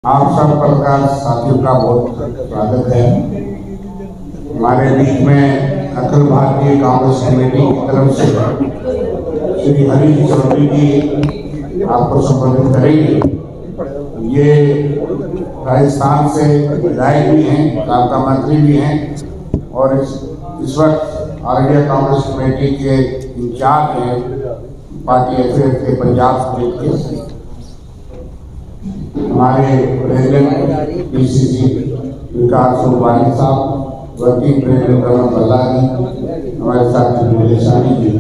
आप सब पत्रकार साथियों का बहुत स्वागत है। हमारे बीच में अखिल भारतीय कांग्रेस कमेटी की तरफ से श्री हरीश चौधरी जी आपको संबोधित करेंगे। ये राजस्थान से विधायक भी हैं, साबका मंत्री भी हैं और इस वक्त ऑल इंडिया कांग्रेस कमेटी के इंचार्ज हैं पार्टी अफेयर के पंजाब स्टेट के। हमारे प्रेसिडेंट पीसीसी विकास सोनवानी साहब, वर्किंग प्रेसिडेंट रमन भल्ला जी, हमारे साथ नीलेशानी जी,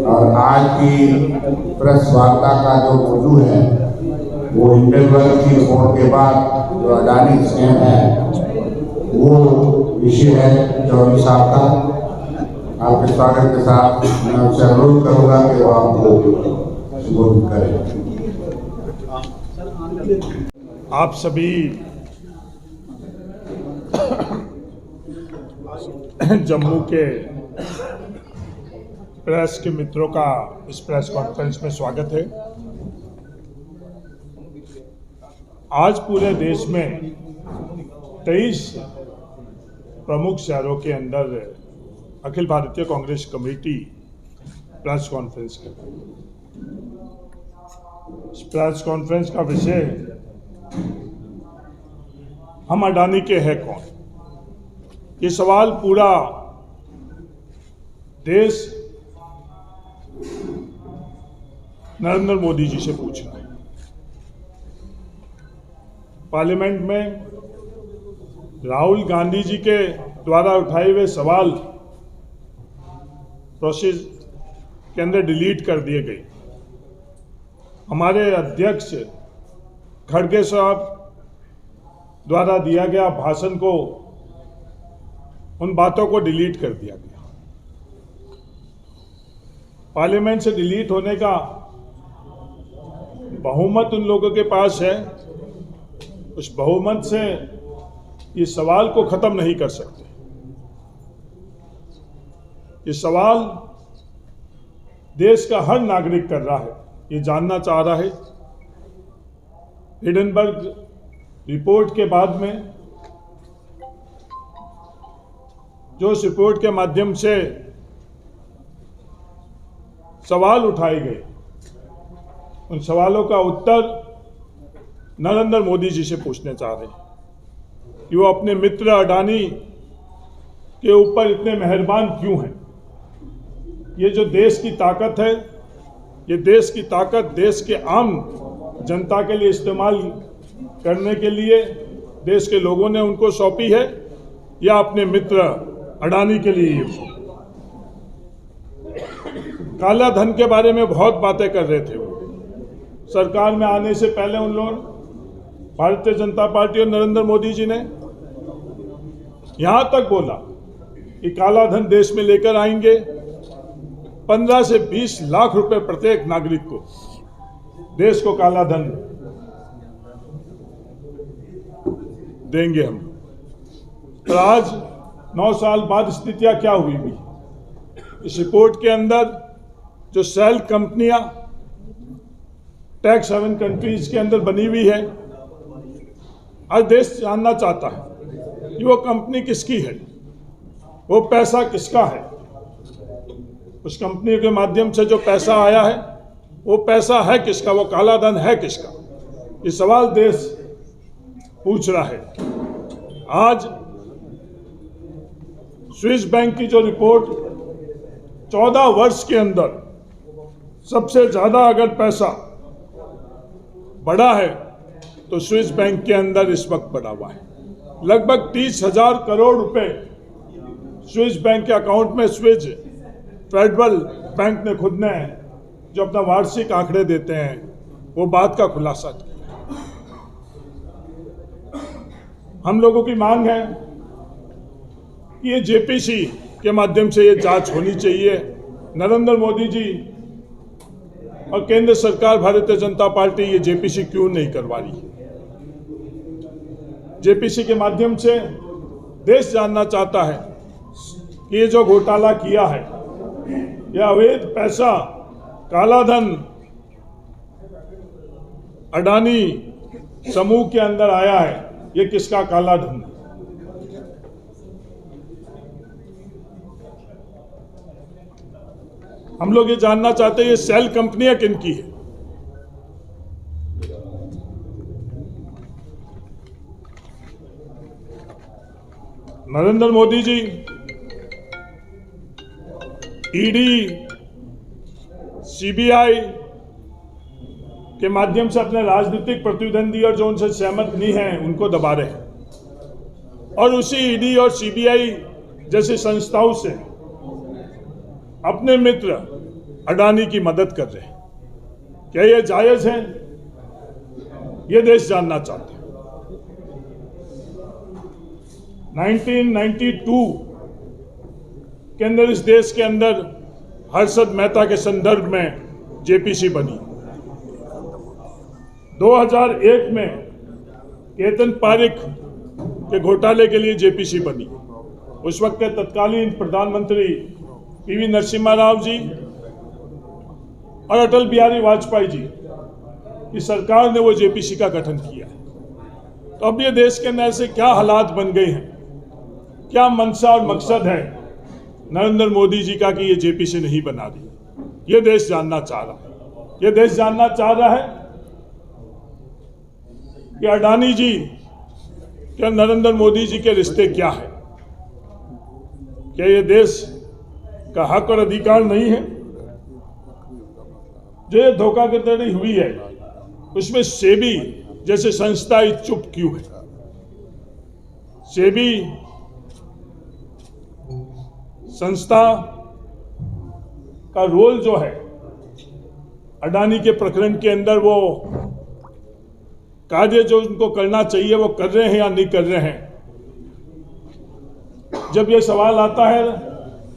और आज की प्रेस वार्ता का जो मौजू है वो हिंडनबर्ग की रिपोर्ट के बाद जो अडानी स्कैम है वो विषय है चौधरी साहब का। आपके स्वागत के साथ मैं उनसे अनुरोध करूंगा कि वो आपको संबोधित करें। आप सभी जम्मू के प्रेस के मित्रों का इस प्रेस कॉन्फ्रेंस में स्वागत है। आज पूरे देश में 23 प्रमुख शहरों के अंदर Akhil Bharatiya Congress committee press conference कर रही है। इस प्रेस कॉन्फ्रेंस का विषय हम अडानी के हैं कौन। ये सवाल पूरा देश नरेंद्र मोदी जी से पूछ रहा है। पार्लियामेंट में राहुल गांधी जी के द्वारा उठाए हुए सवाल प्रोसेस के अंदर डिलीट कर दिए गए। हमारे अध्यक्ष खड़गे साहब द्वारा दिया गया भाषण को, उन बातों को डिलीट कर दिया गया। पार्लियामेंट से डिलीट होने का बहुमत उन लोगों के पास है, उस बहुमत से ये सवाल को खत्म नहीं कर सकते। ये सवाल देश का हर नागरिक कर रहा है, ये जानना चाह रहा है। हिंडनबर्ग रिपोर्ट के बाद में जो इस रिपोर्ट के माध्यम से सवाल उठाए गए, उन सवालों का उत्तर नरेंद्र मोदी जी से पूछने चाह रहे हैं कि वो अपने मित्र अडानी के ऊपर इतने मेहरबान क्यों हैं। ये जो देश की ताकत है, ये देश की ताकत देश के आम जनता के लिए इस्तेमाल करने के लिए देश के लोगों ने उनको सौंपी है या अपने मित्र अडानी के लिए। काला धन के बारे में बहुत बातें कर रहे थे। सरकार में आने से पहले उन लोगों, भारतीय जनता पार्टी और नरेंद्र मोदी जी ने यहां तक बोला कि काला धन देश में लेकर आएंगे, 15 से 20 लाख रुपए प्रत्येक नागरिक को देश को काला धन देंगे हम। पर आज 9 साल बाद स्थितियां क्या हुई भी। इस रिपोर्ट के अंदर जो सेल कंपनियां टैक्स हेवन कंट्रीज के अंदर बनी हुई है, आज देश जानना चाहता है कि वो कंपनी किसकी है, वो पैसा किसका है। उस कंपनी के माध्यम से जो पैसा आया है वो पैसा है किसका, वो काला धन है किसका। ये सवाल देश पूछ रहा है। आज स्विस बैंक की जो रिपोर्ट 14 वर्ष के अंदर सबसे ज्यादा अगर पैसा बढ़ा है तो स्विस बैंक के अंदर इस वक्त बढ़ा हुआ है। लगभग 30,000 करोड़ रुपए स्विस बैंक के अकाउंट में स्विस फेडरल बैंक ने खुद ने जो अपना वार्षिक आंकड़े देते हैं वो बात का खुलासा किया। हम लोगों की मांग है कि ये जेपीसी के माध्यम से ये जांच होनी चाहिए। नरेंद्र मोदी जी और केंद्र सरकार भारतीय जनता पार्टी ये जेपीसी क्यों नहीं करवा रही। जेपीसी के माध्यम से देश जानना चाहता है कि ये जो घोटाला किया है, यह अवैध पैसा, काला धन अडानी समूह के अंदर आया है, ये किसका काला धन है? हम लोग ये जानना चाहते हैं ये सेल कंपनियां किनकी है? नरेंद्र मोदी जी ईडी, सीबीआई के माध्यम से अपने राजनीतिक प्रतिद्वंदी और जो उनसे सहमत नहीं है उनको दबा रहे हैं, और उसी ईडी और सीबीआई जैसी संस्थाओं से अपने मित्र अडानी की मदद कर रहे हैं। क्या ये जायज है? ये देश जानना चाहते हैं। 1992 के अंदर इस देश के अंदर हर्षद मेहता के संदर्भ में जेपीसी बनी। 2001 में केतन पारेख के घोटाले के लिए जेपीसी बनी। उस वक्त के तत्कालीन प्रधानमंत्री पीवी नरसिम्हा राव जी और अटल बिहारी वाजपेयी जी की सरकार ने वो जेपीसी का गठन किया। तो अब ये देश के अंदर से क्या हालात बन गए हैं, क्या मंशा और मकसद है नरेंद्र मोदी जी का कि ये जेपीसी नहीं बना रही? ये देश जानना चाह रहा है। ये देश जानना चाह रहा है कि अडानी जी क्या नरेंद्र मोदी जी के रिश्ते क्या है? क्या ये देश का हक और अधिकार नहीं है? जो ये धोखाधड़ी हुई है उसमें सेबी जैसे संस्था चुप क्यों है? सेबी संस्था का रोल जो है अडानी के प्रकरण के अंदर, वो कार्य जो उनको करना चाहिए वो कर रहे हैं या नहीं कर रहे हैं? जब ये सवाल आता है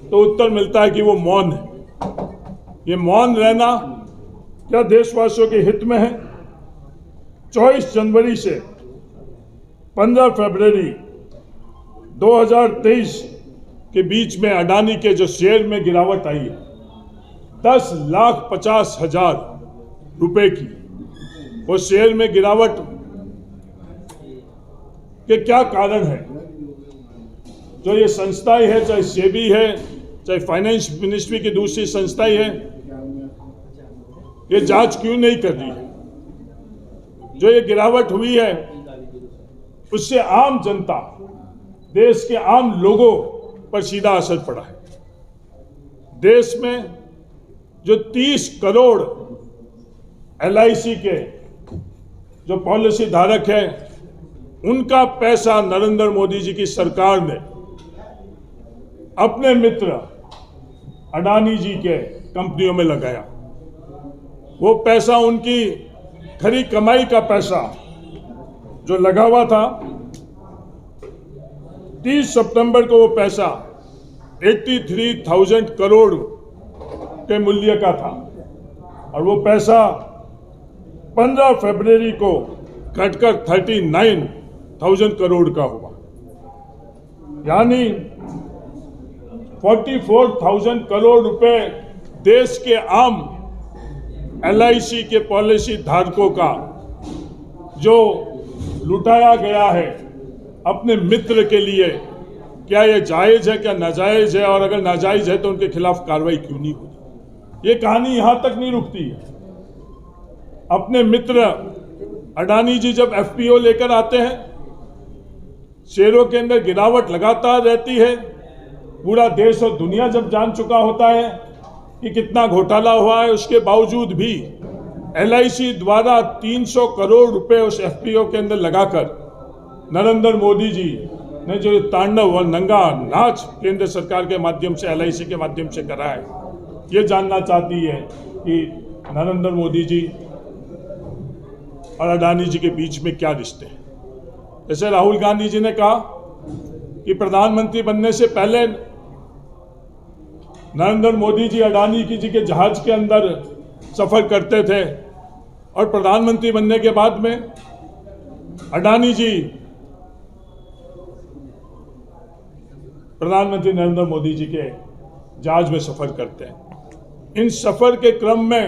तो उत्तर मिलता है कि वो मौन है। ये मौन रहना क्या देशवासियों के हित में है? 24 जनवरी से 15 फरवरी 2023 के बीच में अडानी के जो शेयर में गिरावट आई है 10,50,000 रुपए की, वो शेयर में गिरावट के क्या कारण है? जो ये संस्थाएं है, चाहे सेबी है, चाहे फाइनेंस मिनिस्ट्री की दूसरी संस्थाएं है, ये जांच क्यों नहीं कर रही है? जो ये गिरावट हुई है उससे आम जनता, देश के आम लोगों पर सीधा असर पड़ा है। देश में जो 30 करोड़ LIC के जो पॉलिसी धारक है उनका पैसा नरेंद्र मोदी जी की सरकार ने अपने मित्र अडानी जी के कंपनियों में लगाया। वो पैसा उनकी खरी कमाई का पैसा जो लगा हुआ था, 30 सितंबर को वो पैसा 83,000 करोड़ के मूल्य का था और वो पैसा 15 फरवरी को घटकर 39,000 करोड़ का हुआ। यानी 44,000 करोड़ रुपए देश के आम LIC के पॉलिसी धारकों का जो लुटाया गया है अपने मित्र के लिए, क्या ये जायज है, क्या नाजायज है? और अगर नाजायज है तो उनके खिलाफ कार्रवाई क्यों नहीं होती? ये कहानी यहां तक नहीं रुकती है। अपने मित्र अडानी जी जब FPO लेकर आते हैं, शेयरों के अंदर गिरावट लगातार रहती है। पूरा देश और दुनिया जब जान चुका होता है कि कितना घोटाला हुआ है, उसके बावजूद भी LIC द्वारा 300 करोड़ रुपए उस FPO के अंदर लगाकर नरेंद्र मोदी जी ने जो तांडव और नंगा नाच केंद्र सरकार के माध्यम से, LIC के माध्यम से करा है, ये जानना चाहती है कि नरेंद्र मोदी जी और अडानी जी के बीच में क्या रिश्ते हैं। जैसे राहुल गांधी जी ने कहा कि प्रधानमंत्री बनने से पहले नरेंद्र मोदी जी अडानी जी के जहाज के अंदर सफर करते थे और प्रधानमंत्री बनने के बाद में अडानी जी प्रधानमंत्री नरेंद्र मोदी जी के जहाज में सफर करते हैं। इन सफर के क्रम में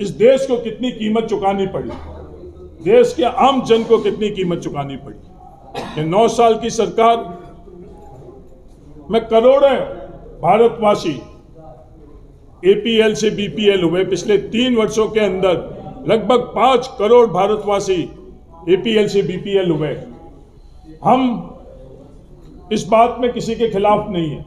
इस देश को कितनी कीमत चुकानी पड़ी, देश के आम जन को कितनी कीमत चुकानी पड़ी। कि 9 साल की सरकार में करोड़ों भारतवासी APL से BPL हुए। पिछले 3 वर्षों के अंदर लगभग 5 करोड़ भारतवासी APL से BPL हुए। हम इस बात में किसी के खिलाफ नहीं है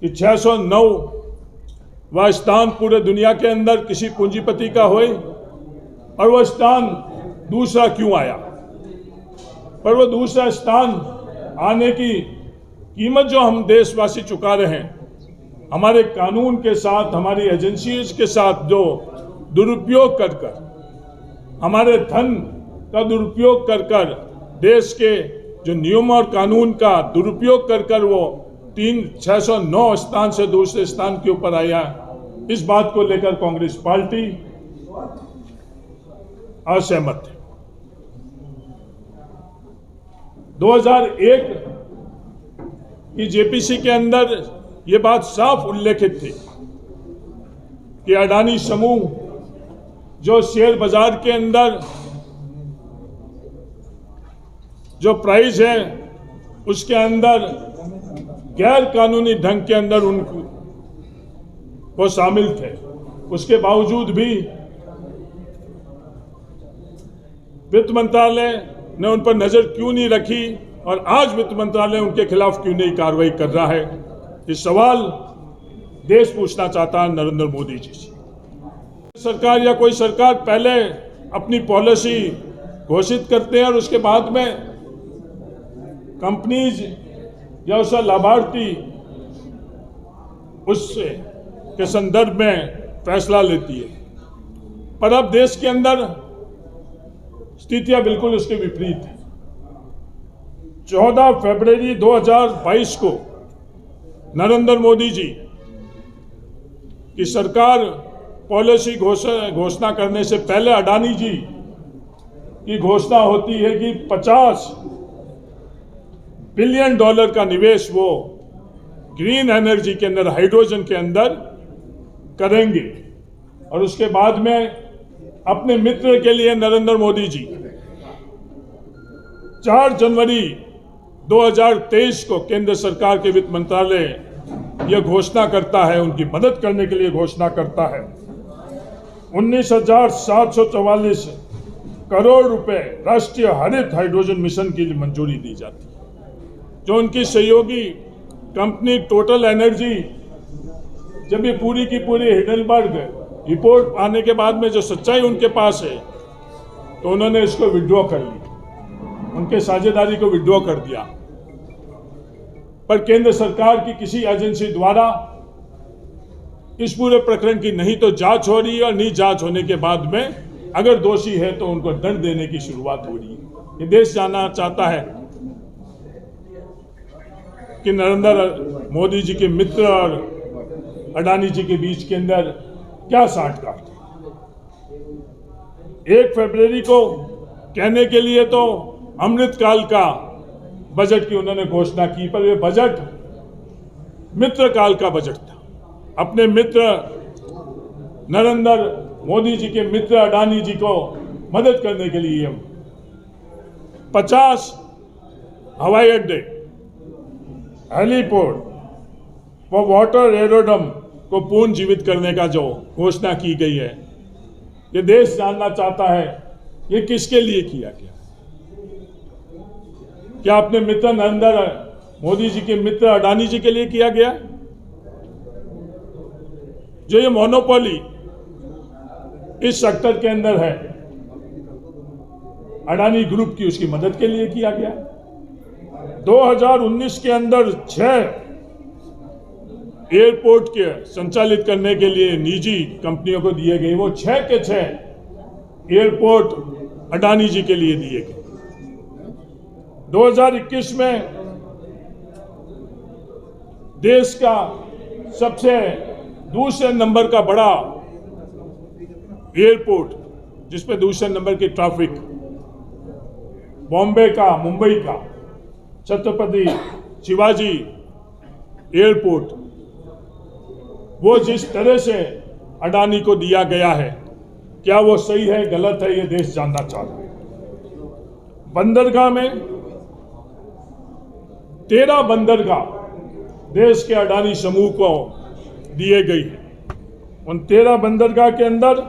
कि 609वां स्थान पूरे दुनिया के अंदर किसी पूंजीपति का होए और वह स्थान दूसरा क्यों आया, पर वो दूसरा स्थान आने की कीमत जो हम देशवासी चुका रहे हैं, हमारे कानून के साथ, हमारी एजेंसीज के साथ जो दुरुपयोग कर हमारे धन का दुरुपयोग कर देश के जो नियम और कानून का दुरुपयोग कर वो 609 स्थान से दूसरे स्थान के ऊपर आया। इस बात को लेकर कांग्रेस पार्टी असहमत है। 2001 की JPC के अंदर ये बात साफ उल्लेखित थी कि अडानी समूह जो शेयर बाजार के अंदर जो प्राइस है उसके अंदर गैर कानूनी ढंग के अंदर उनको वो शामिल थे, उसके बावजूद भी वित्त मंत्रालय ने उन पर नजर क्यों नहीं रखी और आज वित्त मंत्रालय उनके खिलाफ क्यों नहीं कार्रवाई कर रहा है। ये सवाल देश पूछना चाहता है नरेंद्र मोदी जी से। सरकार या कोई सरकार पहले अपनी पॉलिसी घोषित करते हैं और उसके बाद में कंपनीज या उसका लाभार्थी उससे के संदर्भ में फैसला लेती है, पर अब देश के अंदर स्थितियां बिल्कुल उसके विपरीत है। 14 फरवरी 2022 को नरेंद्र मोदी जी की सरकार पॉलिसी घोषणा करने से पहले अडानी जी की घोषणा होती है कि $50 बिलियन का निवेश वो ग्रीन एनर्जी के अंदर, हाइड्रोजन के अंदर करेंगे। और उसके बाद में अपने मित्र के लिए नरेंद्र मोदी जी 4 जनवरी 2023 को केंद्र सरकार के वित्त मंत्रालय यह घोषणा करता है, उनकी मदद करने के लिए घोषणा करता है 19,744 करोड़ रुपए राष्ट्रीय हरित हाइड्रोजन मिशन की मंजूरी दी जाती है। जो उनकी सहयोगी कंपनी टोटल एनर्जी, जब ये पूरी की पूरी हिडेनबर्ग रिपोर्ट आने के बाद में जो सच्चाई उनके पास है, तो उन्होंने इसको विड्रॉ कर लिया, उनके साझेदारी को विड्रॉ कर दिया। पर केंद्र सरकार की किसी एजेंसी द्वारा इस पूरे प्रकरण की नहीं तो जांच हो रही है और नहीं जांच होने के बाद में अगर दोषी है तो उनको दंड देने की शुरुआत हो रही है। ये देश जानना चाहता है कि नरेंद्र मोदी जी के मित्र और अडानी जी के बीच के अंदर क्या साठगांठ थी। 1 फरवरी को कहने के लिए तो अमृतकाल का बजट की उन्होंने घोषणा की, पर यह बजट मित्रकाल का बजट था। अपने मित्र नरेंद्र मोदी जी के मित्र अडानी जी को मदद करने के लिए 50 हवाई अड्डे, हेलीपोर्ट व वाटर एरोड्रम को पुनर्जीवित करने का जो घोषणा की गई है, ये देश जानना चाहता है ये किसके लिए किया गया। क्या अपने मित्र नरेंद्र मोदी जी के मित्र अडानी जी के लिए किया गया? जो ये मोनोपोली इस सेक्टर के अंदर है अडानी ग्रुप की, उसकी मदद के लिए किया गया। 2019 के अंदर 6 एयरपोर्ट के संचालित करने के लिए निजी कंपनियों को दिए गए, वो 6 के 6 एयरपोर्ट अडानी जी के लिए दिए गए। 2021 में देश का सबसे दूसरे नंबर का बड़ा एयरपोर्ट, जिसपे दूसरे नंबर की ट्रैफिक बॉम्बे का, मुंबई का छत्रपति शिवाजी एयरपोर्ट, वो जिस तरह से अडानी को दिया गया है, क्या वो सही है गलत है, ये देश जानना चाहता है। बंदरगाह में 13 बंदरगाह देश के अडानी समूह को दिए गई है। उन 13 बंदरगाह के अंदर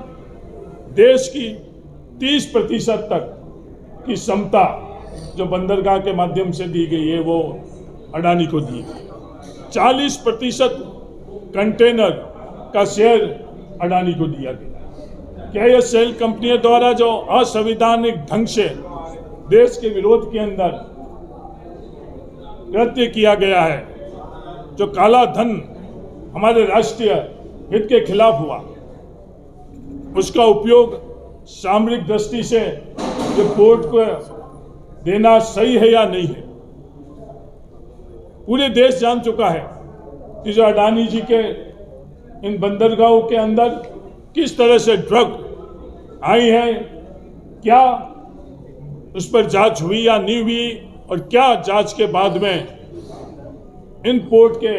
देश की 30% तक की क्षमता जो बंदरगाह के माध्यम से दी गई है वो अडानी को दी गई। 40% कंटेनर का शेयर अडानी को दिया गया। क्या ये सेल कंपनियों द्वारा जो असंवैधानिक ढंग से देश के विरोध के अंदर कृत्य किया गया है, जो काला धन हमारे राष्ट्रीय हित के खिलाफ हुआ, उसका उपयोग सामरिक दृष्टि से जो पोर्ट को देना सही है या नहीं है? पूरे देश जान चुका है कि जो अडानी जी के इन बंदरगाहों के अंदर किस तरह से ड्रग आई है, क्या उस पर जांच हुई या नहीं हुई, और क्या जांच के बाद में इन पोर्ट के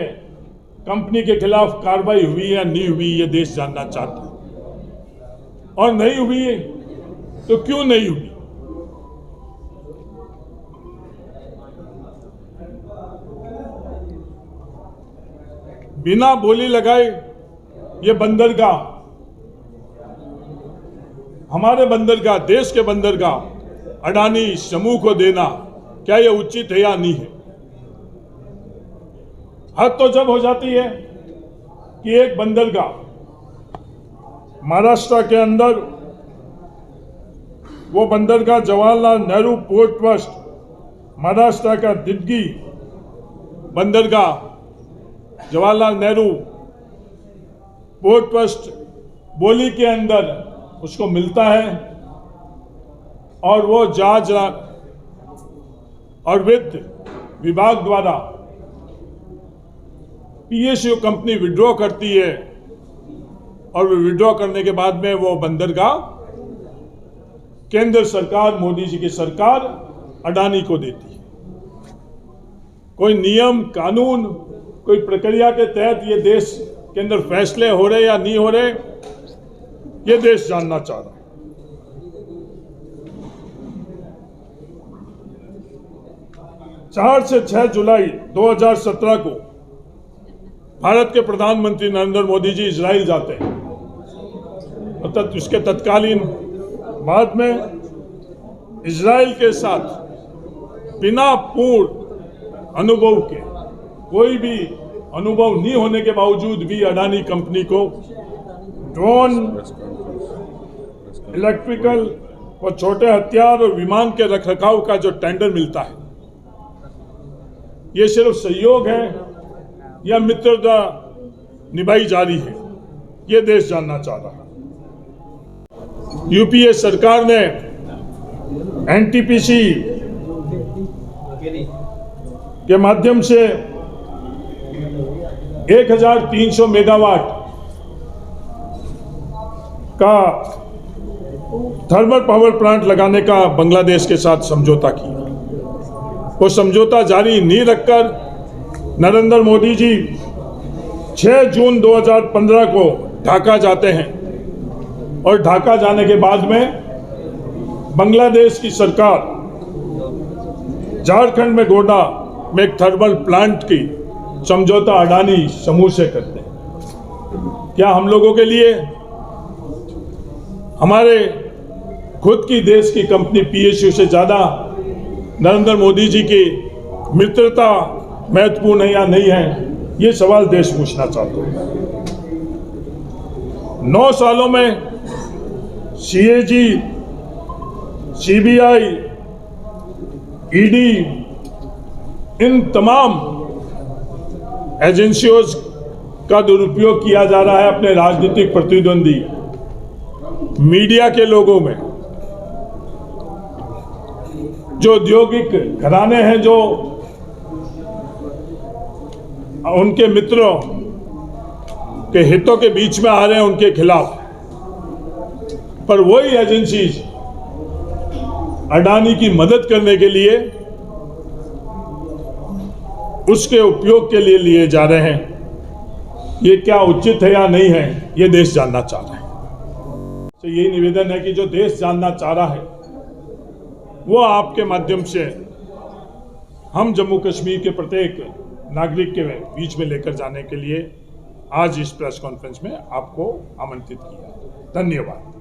कंपनी के खिलाफ कार्रवाई हुई या नहीं हुई, ये देश जानना चाहता है। और नहीं हुई तो क्यों नहीं हुई? बिना बोली लगाए ये बंदरगाह, हमारे बंदरगाह, देश के बंदरगाह अडानी समूह को देना, क्या ये उचित है या नहीं है? हद तो जब हो जाती है कि एक बंदरगाह महाराष्ट्र के अंदर, वो बंदरगाह जवाहरलाल नेहरू पोर्ट ट्रस्ट, महाराष्ट्र का दिग्गी बंदरगाह जवाहरलाल नेहरू पोर्ट ट्रस्ट बोली के अंदर उसको मिलता है, और वो जहाज और वित्त विभाग द्वारा पीएसयू कंपनी विड्रॉ करती है, और विड्रॉ करने के बाद में वो बंदरगाह केंद्र सरकार, मोदी जी की सरकार अडानी को देती है। कोई नियम कानून, कोई प्रक्रिया के तहत ये देश के अंदर फैसले हो रहे या नहीं हो रहे, ये देश जानना चाह रहा है। 4 से 6 जुलाई 2017 को भारत के प्रधानमंत्री नरेंद्र मोदी जी इजराइल जाते हैं, और उसके तत्कालीन बाद में इजराइल के साथ बिना पूर्ण अनुभव के, कोई भी अनुभव नहीं होने के बावजूद भी अडानी कंपनी को ड्रोन, इलेक्ट्रिकल और छोटे हथियार और विमान के रखरखाव का जो टेंडर मिलता है, ये सिर्फ सहयोग है या मित्रता निभाई जा रही है, ये देश जानना चाह रहा है। यूपीए सरकार ने एनटीपीसी के माध्यम से 1300 मेगावाट का थर्मल पावर प्लांट लगाने का बांग्लादेश के साथ समझौता किया। वो समझौता जारी नहीं रखकर नरेंद्र मोदी जी 6 जून 2015 को ढाका जाते हैं, और ढाका जाने के बाद में बांग्लादेश की सरकार झारखंड में गोड्डा में एक थर्मल प्लांट की समझौता अडानी समूह से करते हैं। क्या हम लोगों के लिए हमारे खुद की देश की कंपनी पीएसयू से ज़्यादा नरेंद्र मोदी जी की मित्रता महत्वपूर्ण है या नहीं है, ये सवाल देश पूछना चाहता हूँ। 9 सालों में सीएजी, सीबीआई, ईडी, इन तमाम एजेंसियों का दुरुपयोग किया जा रहा है अपने राजनीतिक प्रतिद्वंदी मीडिया के लोगों में। जो औद्योगिक घराने हैं, जो उनके मित्रों के हितों के बीच में आ रहे हैं, उनके खिलाफ। पर वही एजेंसीज अडानी की मदद करने के लिए, उसके उपयोग के लिए लिए जा रहे हैं। ये क्या उचित है या नहीं है, ये देश जानना चाह रहा है। तो यही निवेदन है कि जो देश जानना चाह रहा है वो आपके माध्यम से हम जम्मू कश्मीर के प्रत्येक नागरिक के बीच में लेकर जाने के लिए आज इस प्रेस कॉन्फ्रेंस में आपको आमंत्रित किया। धन्यवाद।